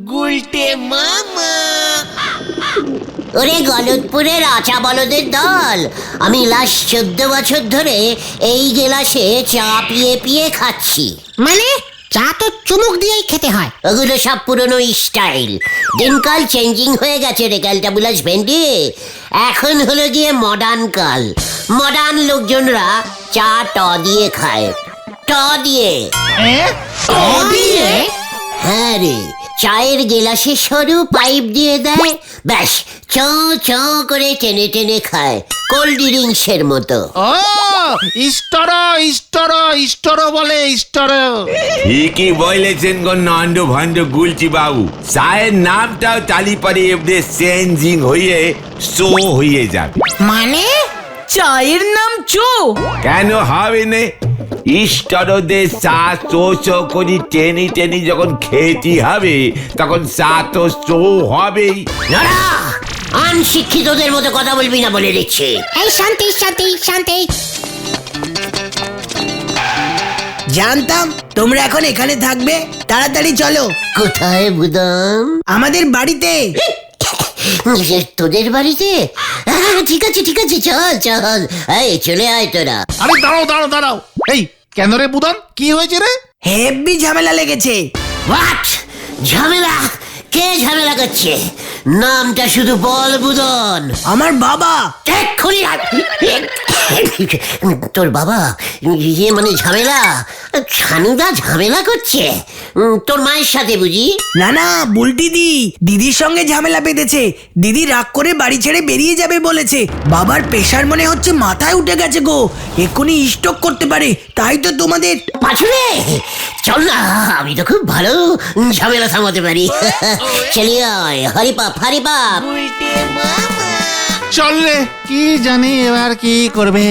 গুলটে মামা। ওরে গলতপুরের আচা বলদের দল, আমি লাস্ট 14 বছর ধরে এই গেলাসে চা পিয়ে পিয়ে খাচ্ছি। মানে চা তো চুমুক দিয়েই খেতে হয়। ওগুলো সব পুরনো স্টাইল, দিনকাল চেঞ্জিং হয়ে গেছে রে ক্যালটাবুলাস ভেন্ডি। এখন হলো গিয়ে মডার্ন কাল। মডার্ন লোকজনরা চা ট দিয়ে খায়, ট দিয়ে। হ্যাঁ রে, চায়ের গেলাসে সরু পাইপ দিয়ে দেয়, ব্যাস চ চ করে টেনে টেনে খায়, কোল্ড ড্রিঙ্কসের মতো। ও ইস্টর বলে ইস্টর। ঠিকই বলেছেন গো নন্দ ভন্ড গুলচি বাবু, চায়ের নামটাও তালিপারে এবারে চেঞ্জিং হয়ে শো হয়ে যাবে। মানে চায়ের নাম চো? কেন হবে না? ইস্টরদের চা চো চো করি টেনি টেনি যখন খেতে হবে তখন চা তো চো হবেই। নড়া, আনশিক্ষিতদের মতো কথা বলবি না বলে দিচ্ছি। এই শান্তি শান্তি শান্তি। জানতাম তোমরা এখন এখানে থাকবে, তাড়াতাড়ি চলো। কোথায় বুদাম? আমাদের বাড়িতে। তোদের বাড়িতে? ঠিক আছে ঠিক আছে, চল চল, এই চলে আয় তোরা। আরে দাঁড়াও। এই কেন রে বুদন, কি হয়েছে রে? হেব্বি ঝামেলা লেগেছে। হোয়াট? ঝামেলা? কে ঝামেলা করছে? নামটা শুধু বল বুদন। আমার বাবা। এক্ষুনি তোর বাবা? ইয়ে মানে ঝামেলা? ছানুদা ঝামেলা করছে তোর মায়ের সাথে বুঝি? না না, বুলটি দিদির সঙ্গে ঝামেলা বেঁধেছে। দিদি রাগ করে বাড়ি ছেড়ে বেরিয়ে যাবে বলেছে। বাবার প্রেশার মনে হচ্ছে মাথায় উঠে গেছে গো, এক্ষুনি স্ট্রোক করতে পারে। তাই তো তোমাদের। পাছুরে চল না, আমি তো খুব ভালো ঝামেলা থামাতে পারি। চলিয়ে আয়, হরিপাপ হরিপাপ। চল রে, কি জানি এবার কি করবে।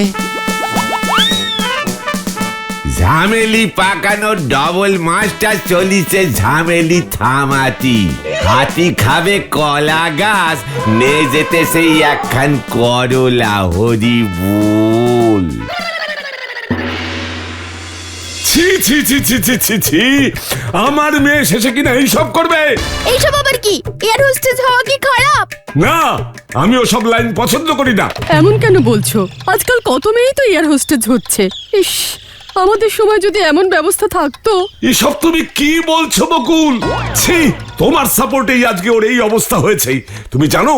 ঝামেলি পাকানো ডবল মাস্টার চলিছে ঝামেলি থামাতি। হাতি খাবে কলা গাছ, নে যেতে সেই একখান করলা, হরি বল। ছি ছি ছি ছি ছি ছি ছি, আমার মেয়ে শেষে কিনা এইসব করবে? এইসব আবার কি? এয়ার হোস্টেস হওয়া কি খারাপ? না, আমি ওসব লাইন পছন্দ করি না। এমন কেন বলছো? আজকাল কত মেয়েই তো এয়ার হোস্টেস হচ্ছে। ইস, আমাদের সময় যদি এমন ব্যবস্থা থাকতো। এসব তুমি কি বলছো বকুল? ছি, তোমার সাপোর্টেই আজকে ওর এই অবস্থা হয়েছে। তুমি জানো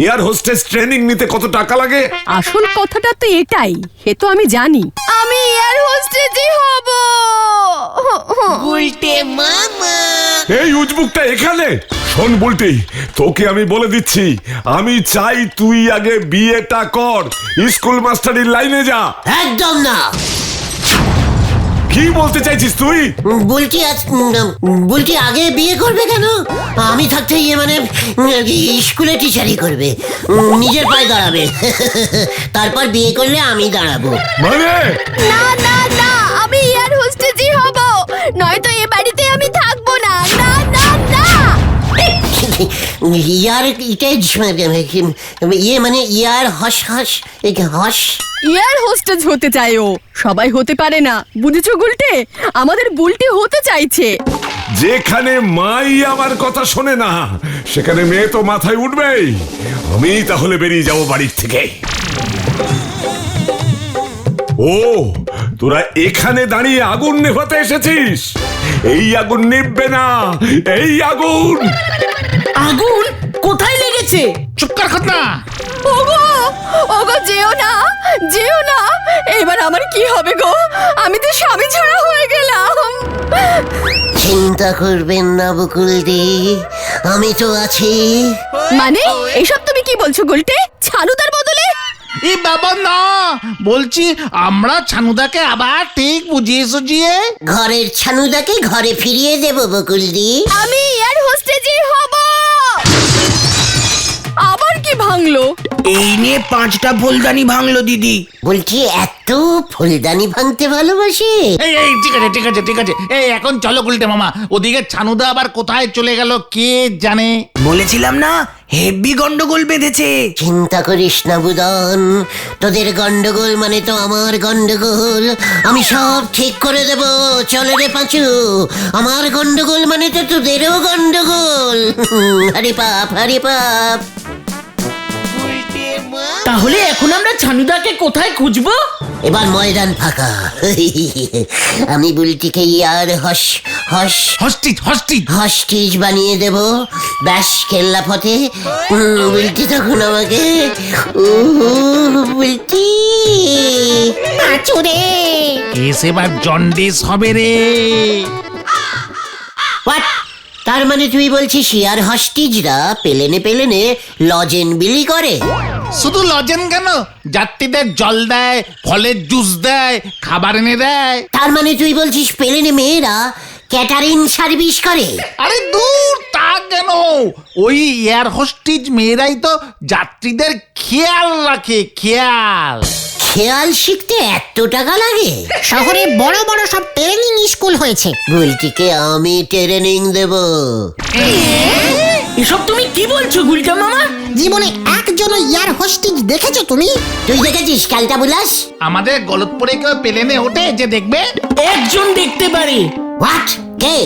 এয়ার হোস্টেস ট্রেনিং নিতে কত টাকা লাগে? আসল কথাটা তো এটাই, সে তো আমি জানি। আমি এয়ার হোস্টেসই হব। গুলটে মামা। এই উজবুকটা এখানে শোন বলটি, তোকে আমি বলে দিচ্ছি, আমি চাই তুই আগে বিয়েটা কর, স্কুল মাস্টারের লাইনে যা। একদম না। কি বলতে চাইছিস তুই? বুলটি আগে বিয়ে করবে কেন? আমি থাকতে ইয়ে মানে স্কুলে টিচারই করবে, নিজের পায়ে দাঁড়াবে। তারপর বিয়ে করলে আমি দাঁড়াবো। মানে না না না, আমি এয়ার হোস্টেসই হব, নয়তো এ বাড়িতে আমি থাকবো না। না না না। ইয়ার ইটেজ ইয়ে মানে ইয়ার হস হস হস। এয়ার হোস্টেস হতে চায় ও, সবাই হতে পারে না, বুঝেছো গুলটে? আমাদের বুলটি হতে চাইছে। যেখানে মাই আমার কথা শোনে না সেখানে মেয়ে তো মাথায় উঠবেই। আমি তাহলে বেরিয়ে যাব বাড়ির থেকে। ও, তোরা এখানে দাঁড়িয়ে আগুন নেভাতে এসেছিস? এই আগুন নিভবে না, এই আগুন। আগুন কোথায় লেগেছে? চুপ কর খতনা। ওগো ওগো, যেও না যেও না। এবার আমার কি হবে গো? আমি তো স্বামী ছাড়া হয়ে গেলাম। চিন্তা করবেন না বকুলদি, আমি তো আছি। মানে এসব তুমি কি বলছো গুলটে? ছানুদার বদলে? এ বাবা না, বলছি আমরা ছানুদাকে আবার ঠিক বুঝিয়ে সুঝিয়ে ঘরের ছানুদাকে ঘরে ফিরিয়ে দেব বকুলদি। আমি এয়ার হোস্টেসই হব। আবার কি ভাঙলো? এই নিয়ে 5টা ফুলদানি ভাঙলো দিদি। বলছি এত ফুলদানি ভাঙতে ভালোবাসে? এই ঠিক আছে। এই এখন চলো গুলটে মামা, ওদিকে ছানুদা আবার কোথায় চলে গেল কে জানে। বলেছিলাম না, হেব্বি গন্ডগোল বেঁধেছে। চিন্তা করিস না বুদন, তোদের গন্ডগোল মানে তো আমার গন্ডগোল। আমি সব ঠিক করে দেব, চলে রে পাঁচু। আমার গন্ডগোল মানে তো তোদেরও গন্ডগোল। হরে পাপ হরে পাপ। তাহলে এখন আমরা ছানুদাকে কোথায় খুঁজবো? এবার ময়দান ফাঁকা। আমি বুলটিকে ইয়ার হস হস হস্টিজ হস্টিজ বানিয়ে দেব। ব্যাস কেল্লা পথে বুলটি তখন আমাকে বুলটি পাঁচুরে কেস এবার জন্ডিস হবে রে। হোয়াট? তার মানে তুই বলছিস ইয়ার হস্টিজরা পেলেনে পেলেনে লজেন বিলি করে? শুধু লজেন কেন, যাত্রীদের জল দেয়, ফলের জুস দেয়, খাবার এনে দেয়। তার মানে তুই বলছিস পেলেনে মেয়েরা ক্যাটারিং সার্ভিস করে? আরে দূর, তা কেন? ওই এয়ার হোস্টেজ মেয়েরাই তো যাত্রীদের খেয়াল রাখে, খেয়াল। খেয়াল শিখতে এত টাকা লাগে? শহরে বড় বড় সব ট্রেনিং স্কুল হয়েছে। বুলটিকে আমি ট্রেনিং দেব। এসব তুমি কি বলছো গুলটা মামা? জীবনে একজন ইয়ার হোস্টেজ দেখেছো তুমি? তুই দেখেছিস ক্যালটা বুলাস? আমাদের গলতপুরে কেউ প্লেনে ওঠে যে দেখবে? একজন দেখতে পারে। হোয়াট? কে?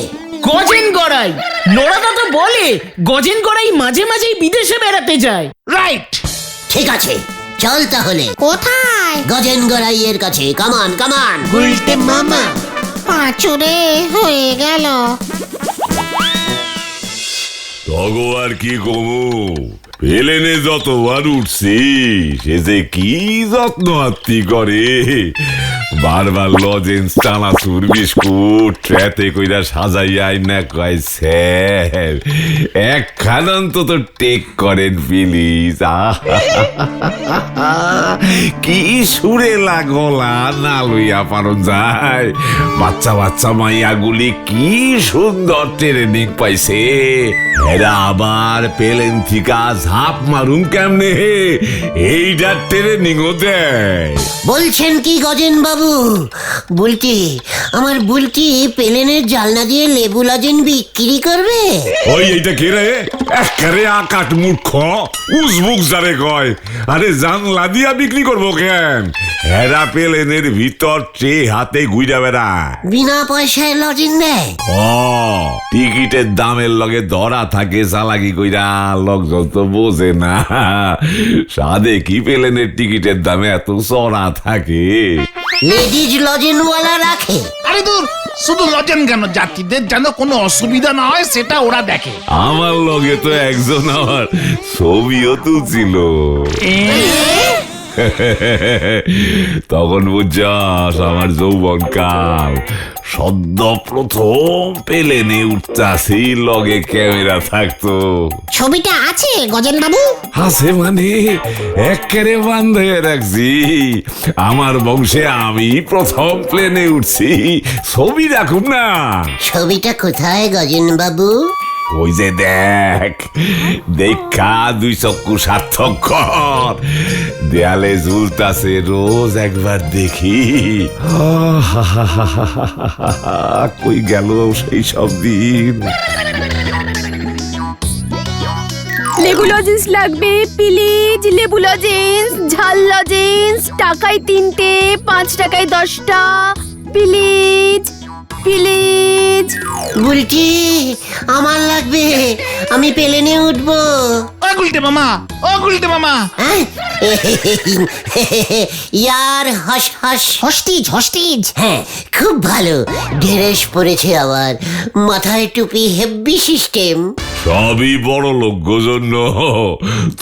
গজেন গড়াই। নোরাদা তো বলে গজেন গড়াই মাঝে মাঝেই বিদেশে বেড়াতে যায়। রাইট। ঠিক আছে, চল তাহলে। কোথায়? গজেন গড়াইয়ের কাছে। কামান কামান। গুলটে মামা। পাঁচুরে হয়ে গেল। তগো আর কি কমু, পেলেনে যতবার উঠছি সে যে কি যত্ন আত্মি করে। বারবার লজেন্স চানাচুর বিস্কুট ট্রেতে কইরা সাজাইয়া আইনা কয় স্যার একখান অন্তত টেক করেন প্লিজ। কি সুরে লাগলা না লইয়া পারন যায়। বাচ্চা বাচ্চা মাইয়াগুলি কি সুন্দর ট্রেনিং পাইছে। এরা আবার পেলেন থিকা ঝাঁপ মারুন কেমনে এইটা ট্রেনিংও দেয়। বলছেন কি গজেন বাবু? বুলটি, আমার বুলটি পেলেনের জালনা দিয়ে লেবু লজেন বিক্রি করবে? ওই এইটা কে রে? একেবারে আকাট মূর্খ উজবুক যারে কয়। আরে জানলা দিয়া বিক্রি করবো কেন? এরা পেলেনের ভিতর ট্রে হাতে ঘুরা বেড়ায়। বিনা পয়সায় লজেন দেয়? টিকিটের দামের লগে ধরা থাকে চালাকি কইরা লোকজন তো বোঝে না। সাদে কি পেলেনের টিকিটের দামে এত চড়া থাকে। লেডিজ লজেনওয়ালা রাখে? আরে দূর, শুধু লজেন কেন, যাত্রীদের যেন কোনো অসুবিধা না হয় সেটা ওরা দেখে। আমার লগে তো একজন আমার ছবিও তুলছিল। তখন বুঝছাস আমার যৌবনকাল, সদ্য প্রথম পেলেনে উঠতাছি, লগে ক্যামেরা থাকতো। ছবিটা আছে গজেন বাবু? আছে মানে একেবারে বান্ধে রাখছি। আমার বংশে আমি প্রথম প্লেনে উঠছি, ছবি রাখুন না। ছবিটা কোথায় গজেন বাবু? ওই যে দেখ, দেখা দুই চক্ষু সার্থক কর, দেয়ালে ঝুলতাছে রোজ একবার দেখি। কই গেল সেই সব দিন। লেবু লজেন্স লাগবে প্লিজ, লেবু লজেন্স, ঝাল লজেন্স, টাকায় 3টে, 5 টাকায় 10টা, প্লিজ প্লিজ। বুলটি, আমার লাগবে, আমি পেলেনে উঠবো। ও গুলটে মামা, ও গুলটে মামা। ইয়ার হস হস। Hostess hostess. হ্যাঁ, খুব ভালো ড্রেস পরেছে আবার, মাথায় টুপি, হেভি সিস্টেম। সবই বড় লোক জন্য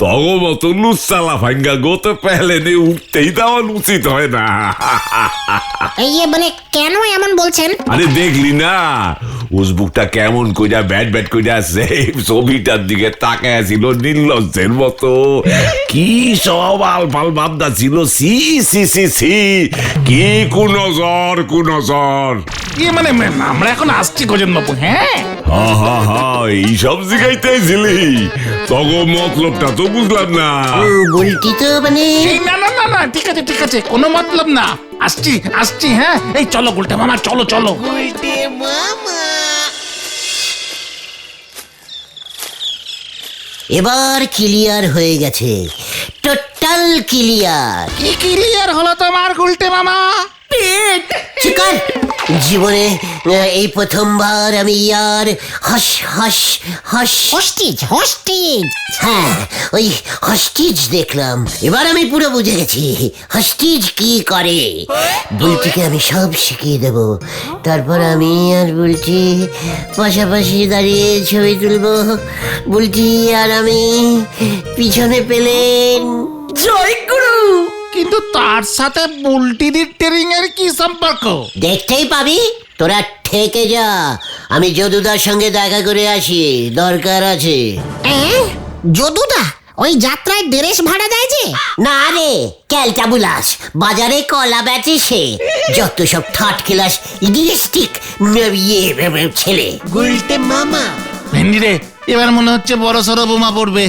তগ মতো লুচ্চালা ফাঙ্গা গোতে পেলেনে উঠতেই দেওয়া উচিত হয় না। এই মানে কেন এমন বলছেন? আরে দেখলি না উজবুকটা কেমন কইরা ব্যাট ব্যাট কইরা সেই ছবিটার দিকে তাকায় ছিল নির্লজ্জের মতো। কি সব আলফাল ভাবনা ছিল। সি সি সি সি, কি কুনজর কুনজর। মানে আমরা এখন আসছি গজেন বাবু। হ্যাঁ হা হা হা, এইসব জিগাইতেছিলি, তগ মতলবটা তো বুঝলাম না। বুলটি তো মানে এই না না না না, ঠিক আছে ঠিক আছে, কোনো মতলব না। আসছি আসছি। হ্যাঁ, এই চলো গুলটে মামা, চলো চলো। এবার ক্লিয়ার হয়ে গেছে, টোটাল ক্লিয়ার। কি ক্লিয়ার হলো তোমার গুলটে মামা? পেট। চিকার জীবনে এই প্রথমবার আমি ইয়ার হস হস হস হোস্টিজ হোস্টিজ হ্যাঁ ওই হস্টিজ দেখলাম। এবার আমি পুরো বুঝে গেছি হস্টিজ কি করে। বুলটিকে আমি সব শিখিয়ে দেব। তারপর আমি আর বুলটি পাশাপাশি দাঁড়িয়ে ছবি তুলবো। বুলটি আর আমি পিছনে পেলেন। জয় গুরু। কিন্তু তার সাথে বুলটিদির ট্রেনিং এর কি সম্পর্ক? দেখতেই পাবি, তোরা থেকে যা, আমি যদুদার সঙ্গে দেখা করে আসি, দরকার আছে। যদুদা ওই যাত্রায় ড্রেস ভাড়া দেয় যে? না রে ক্যালটা বুলাস, বাজারে কলা বেচে সে। যত সব থার্ড ক্লাস ইডিয়েস্টিক ছেলে। গুলটে মামা ভেন্ডি রে, এবার মনে হচ্ছে বড় সড়ো বোমা পড়বে।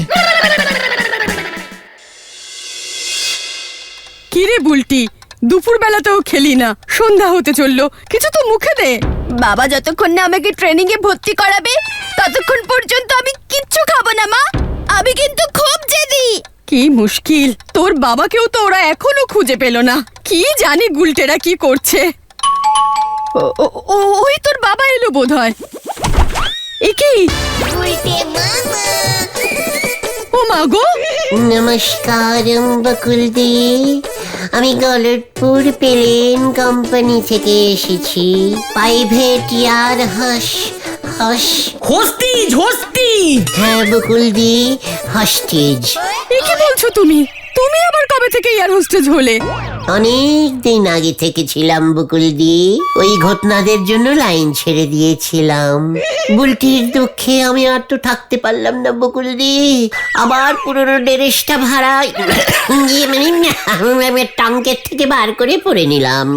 কিরে বুলটি, দুপুর বেলাতেও খেলি না, সন্ধ্যা হতে চললো, কিছু তো মুখে দে। বাবা যতক্ষণ না আমাকে ট্রেনিং এ ভর্তি করাবে ততক্ষণ পর্যন্ত আমি কিচ্ছু খাবো না মা। আমি কিন্তু খুব জেদি। কি মুশকিল, তোর বাবাকেও তো ওরা এখনো খুঁজে পেল না। কি জানি গুলটেরা কি করছে। ওই তোর বাবা এলো বোধহয়। এ কি? ও মা গো, নমস্কার বকুলদি, আমি গলতপুর পেলেন কোম্পানি থেকে এসেছি। প্রাইভেট ইয়ার হস হস। হোস্টিজ হোস্টিজ। হ্যাঁ বকুলদি, হস্টিজ। এ কি বলছো তুমি? তুমি আবার কবে থেকে এয়ার হোস্টেজ হলে? অনেক দিন আগে থেকে ছিলাম বকুলদি। ওই ঘটনাদের জন্য লাইন ছেড়ে দিয়েছিলাম। বুলটির দুঃখে আমি আর তো থাকতে পারলাম না বকুলদি। আবার পুরনো ড্রেসটা ভাড়া টাঙ্কের থেকে বার করে পরে নিলাম।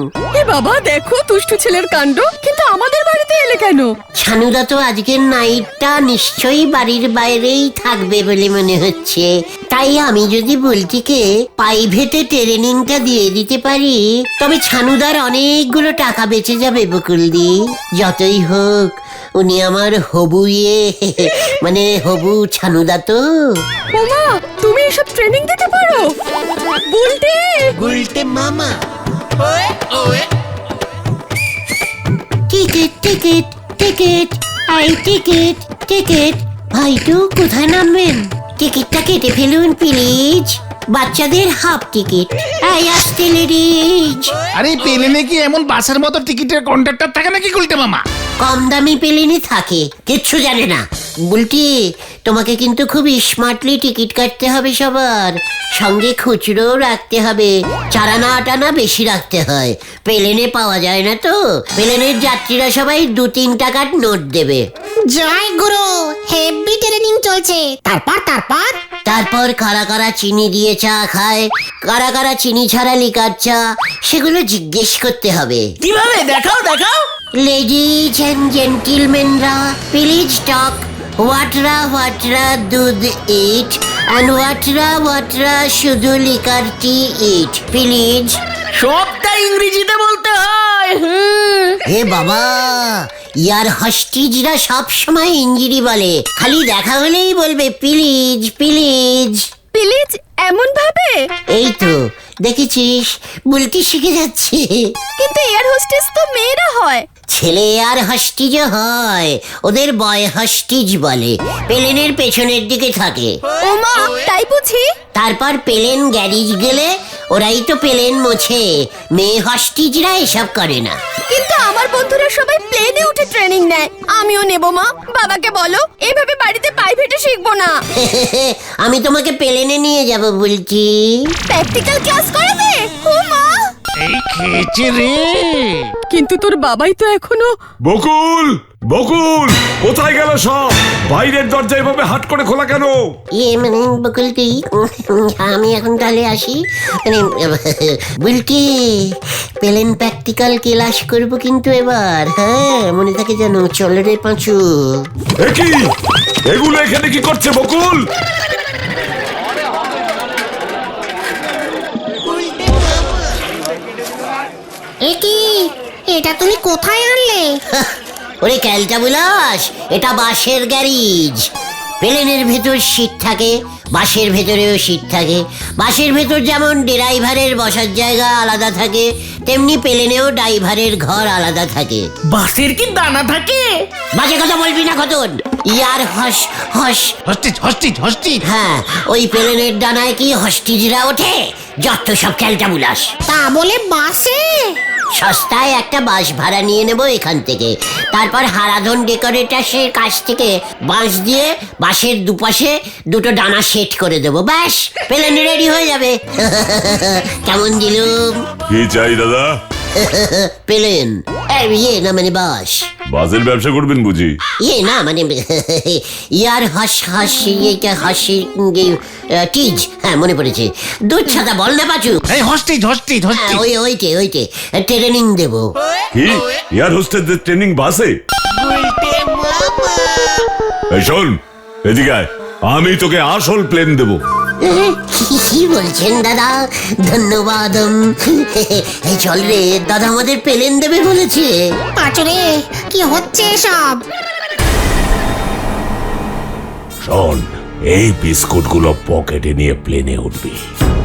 এ বাবা, দেখো দুষ্টু ছেলের কাণ্ড। কিন্তু আমাদের বাড়িতে এলে কেন? ছানুদা তো আজকের নাইটটা নিশ্চয়ই বাড়ির বাইরেই থাকবে বলে মনে হচ্ছে। তাই আমি যদি বুলটিকে প্রাইভেটে ট্রেনিংটা দিয়ে দিতে পারি তবে ছানুদার অনেকগুলো টাকা বেঁচে যাবে বকুলদি। যতই হোক উনি আমার হবু মানে হবু ছানুদা তো। ওমা, তুমি এসব ট্রেনিং দিতে পারো? বুলটি, গুলটে মামা টিকিট টিকিট টিকিট, আই টিকিট টিকিট। ভাইটু কোথায় নামবেন? টিকিটটা কেটে ফেলুন প্লিজ। বাচ্চাদের হাফ টিকিট। এই আসতে লেডিজ। আরে পেলেনে কি এমন বাসের মতো টিকিটের কন্ট্রাক্টর থাকে নাকি গুলটে মামা? কম দামি পেলেনি থাকে, কিচ্ছু জানে না। বুলটি, তোমাকে কিন্তু খুব স্মার্টলি টিকিট কাটতে হবে সবার। সঙ্গে খুচরো রাখতে হবে, 4 আনা 8 আনা বেশি রাখতে হয়। প্লেনে পাওয়া যায় না তো। প্লেনের যাত্রীরা সবাই 2-3 টাকার নোট দেবে। জয় গুরু, হেভি ট্রেনিং চলছে। তারপর তারপর তারপর কারা কারা চিনি দিয়ে চা খায়, কারা কারা চিনি ছাড়া লিকার চা, সেগুলো জিজ্ঞেস করতে হবে। কিভাবে? দেখাও দেখাও। লেডিজ এন্ড জেন্টিলম্যানরা, প্লিজ টক। হোয়াটরা দুধ ইট অ্যান্ড হোয়াটরা শুধু লিকার টি ইট প্লিজ। সবটা ইংরেজিতে বলতে হয়। হে বাবা, ইয়ার হস্টিজরা সব সময় ইঞ্জিরি বলে, খালি দেখা হলেই বলবে প্লিজ প্লিজ প্লিজ, এমন ভাবে? এই তো দেখেছিস, বুলটি শিখে যাচ্ছে। কিন্তু এয়ার হোস্টেস তো মেয়েরা হয়। ছেলে আর হস্টিজও হয়, ওদের বয় হস্টিজ বলে। প্লেনের পেছনের দিকে থাকে। ওমা, তাই বুঝি? তারপর প্লেন গ্যারেজ গেলে ওরাই তো প্লেন মোছে। মেয়ে হস্টিজরা এসব করে না। কিন্তু আমার বন্ধুরা সবাই প্লেনে উঠে ট্রেনিং নেয়, আমিও নেব মা। বাবাকে বলো এভাবে বাড়িতে প্রাইভেটে শিখবো না। আমি তোমাকে প্লেনে নিয়ে যাব বলছি। প্র্যাকটিক্যাল ক্লাস করাবে? ও মা, এই খেয়েছে রে। কিন্তু তোর বাবাই তো এখনো। বকুল, বকুল, কোথায় গেল সব? বাইরের দরজা এভাবে হাট করে খোলা কেন? মানে বকুলটি, আমি এখন তাহলে আসি। মানে বলছি প্লেন প্র্যাকটিক্যাল ক্লাস করবো কিন্তু এবার। হ্যাঁ মনে থাকে যেন। চল রে পাঁচু। এ কি? এগুলো এখানে কি করছে বকুল? এ কি, এটা তুমি কোথায় আনলে? ওরে ক্যালটা বুলাস, এটা বাসের গ্যারেজ। প্লেনের ভেতর সিট থাকে, বাসের ভেতরেও সিট থাকে। বাসের ভেতর যেমন ড্রাইভারের বসার জায়গা আলাদা থাকে, তেমনি প্লেনেও ড্রাইভারের ঘর আলাদা থাকে। বাসের কি দানা থাকে? বাজে কথা বলবি না খতন। ইয়ার হস হস। হস্টিজ হস্টিজ হস্টিজ। হ্যাঁ, ওই প্লেনের ডানায় কি হস্টিজরা ওঠে? যত সব ক্যালটা বুলাস। তা বলে বাসে? সস্তায় একটা বাস ভাড়া নিয়ে নেব এখান থেকে। তারপর হারাধন ডেকোরেটার্সের কাছ থেকে বাঁশ দিয়ে বাসের দুপাশে দুটো ডানা সেট করে দেবো, ব্যাস প্লেন রেডি হয়ে যাবে। কেমন দিলুম? কি চাই দাদা? প্লেন ইয়ে না মানে বাস। বাসের ব্যবসা করবেন বুঝি? ইয়ে না মানে ইয়ার হাস হাসি হাসি টিজ। হ্যাঁ মনে পড়েছে, দুধ ছাতা বল না পাচু। এই হস্টিজ হস্টিজ হ্যাঁ, হস্টিজ। ওইটে ট্রেনিং দেবো। কি এয়ার হোস্টেসদের ট্রেনিং বাসে? এই শোন, এদিকে আয়, আমি তোকে আসল প্লেন দেবো। কি বলছেন দাদা? ধন্যবাদ। এই চল রে, দাদা আমাদের প্লেন দেবে বলেছে। পাচুরে কি হচ্ছে সব? শোন, এই বিস্কুট গুলো পকেটে নিয়ে প্লেনে উঠবি।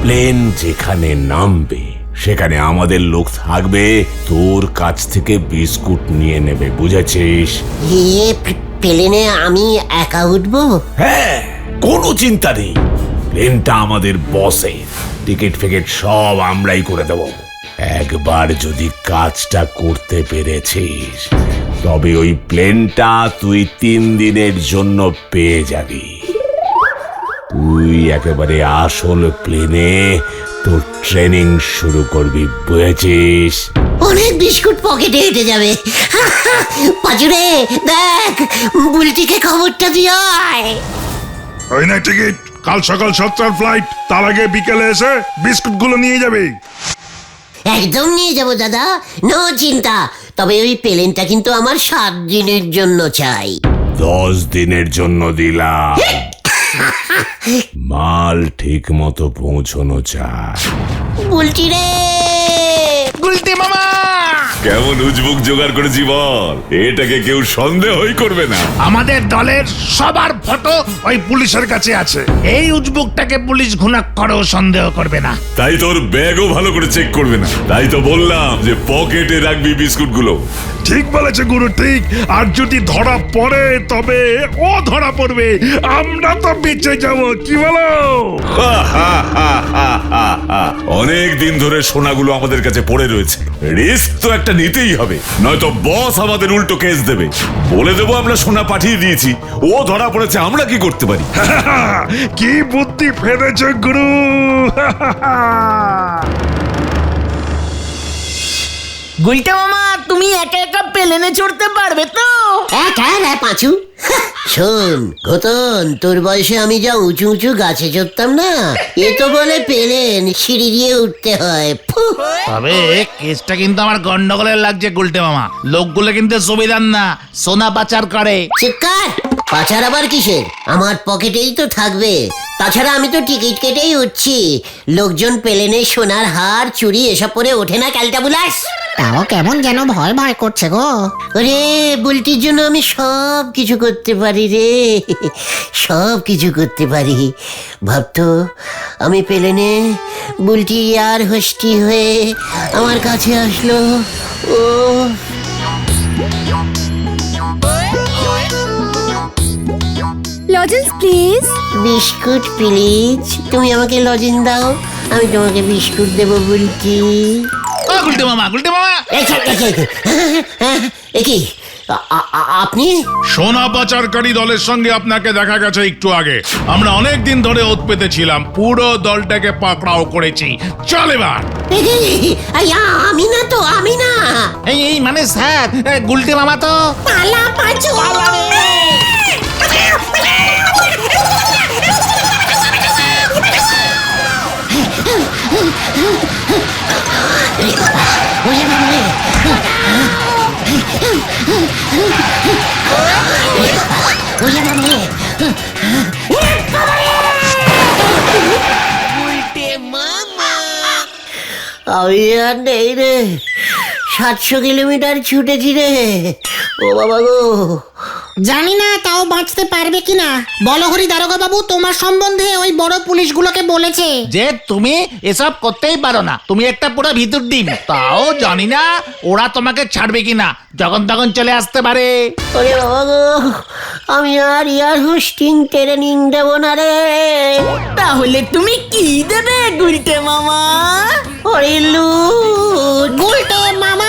প্লেন যেখানে নামবে সেখানে আমাদের লোক থাকবে, তোর কাছ থেকে বিস্কুট নিয়ে নেবে, বুঝেছিস? প্লেনে আমি একা উঠবো? হ্যাঁ, কোনো চিন্তা নেই, প্লেনটা আমাদের বসের, টিকিট ফিকিট সব আমরাই করে দেব। একবার যদি কাজটা করতে পেরেছিস তবে ওই প্লেনটা তুই 3 দিনের জন্য পেয়ে যাবি। তুই একেবারে আসল প্লেনে তোর ট্রেনিং শুরু করবি, বুঝেছিস? অনেক বিস্কুট পকেটে হেঁটে যাবে। পাজুরে দেখ, বুলটিকে খবরটা দিয়ে আয়। ওই না টিকিট, কাল সকাল 7টার ফ্লাইট, তার আগে বিকেলে এসে বিস্কুটগুলো নিয়ে যাবে। একদম নিয়ে যাব দাদা, নো চিন্তা। তবে ওই প্লেনটা কিন্তু আমার 7 দিনের জন্য চাই। 10 দিনের জন্য দিলাম। মাল ঠিক মতো পৌঁছানো চায়। বুলটি রে, গুলটি মামা। কেমন উজবুক জোগাড় করেছি বল, এটাকে কেউ সন্দেহই করবে না। আমাদের দলের সবার ফটো ওই পুলিশের কাছে আছে। এই উজবুকটাকে পুলিশ ঘুণাক্ষরেও সন্দেহ করবে না। তাই তোর ব্যাগও ভালো করে চেক করবে না। তাই তো বললাম যে পকেটে রাখবি বিস্কুট গুলো। ঠিক বলেছে গুরু, ঠিক। আর যদি ধরা পড়ে তবে ও ধরা পড়বে, আমরা তো বেঁচে যাব, কি বলো? অনেক দিন ধরে সোনাগুলো আমাদের কাছে পড়ে রয়েছে, রিস্ক তো একটা নিতেই হবে, নয়তো বস আমাদের উল্টো কেস দেবে। বলে দেবো আমরা সোনা পাঠিয়ে দিয়েছি, ও ধরা পড়েছে, আমরা কি করতে পারি? কি বুদ্ধি ফেলেছে গুরু। গুলটা মামা, তুমি একা একা প্লেনে চড়তে পারবে তো? একা রে পাঁচু। শোন ঘতন, তোর বয়সে আমি যা উঁচু উঁচু গাছে চড়তাম না, এ তো বলে প্লেন সিঁড়ি দিয়ে উঠতে হয়। ফু। তবে কেসটা কিন্তু আমার গন্ডগোলের লাগছে গুলটে মামা। লোকগুলো কিন্তু সুবিধার না, সোনা পাচার করে। চিৎকার! পাচার আবার কিসের? আমার পকেটেই তো থাকবে। তাছাড়া আমি তো টিকিট কেটেই উঠছি। লোকজন প্লেনে সোনার হার চুড়ি এসব পরে ওঠে না, ক্যালটা বুলাস। তাও কেমন যেন ভয় ভয় করছে গো। ওরে, বুলটির জন্য আমি সব কিছু করতে পারি রে, সব কিছু করতে পারি। ভাবতো আমি প্লেনে, বুলটি আর হোস্টি হয়ে আমার কাছে আসলো। ও লজেন্স প্লিজ। Biscuit please. তুমি আমাকে লজেন দাও, আমি তোমাকে বিস্কুট দেবো বুলটি। ও গুলটে মামা, গুলটে মামা। কি আপনি? সোনা পাচারকারী দলের সঙ্গে আপনাকে দেখা গেছে একটু আগে। আমরা অনেক দিন ধরে ওত পেতে ছিলাম, পুরো দলটাকে পাকড়াও করেছি। চল এবার। আমি না তো, আমি না। এই মানে স্যার, গুলটে মামা তো। পালা পাচু। আমি আর নেই রে, 700 কিলোমিটার ছুটেছি রে। ও বাবা গো, জানি না তাও বাঁচতে পারবে কিনা। বলো হরি দারোগা বাবু, তোমার সম্বন্ধে ওই বড় পুলিশগুলোকে বলেছে যে তুমি এসব করতেই পারো না, তুমি একটা পুরো ভিতর ডিম। তাও জানি না ওরা তোমাকে ছাড়বে কিনা, যখন তখন চলে আসতে পারে। ওরে বাবা গো, আমি আর এয়ার হোস্টিং ট্রেনিং দেবো না রে। তাহলে তুমি কি দেবে গুলটে মামা? ওরে লুট। গুলটে মামা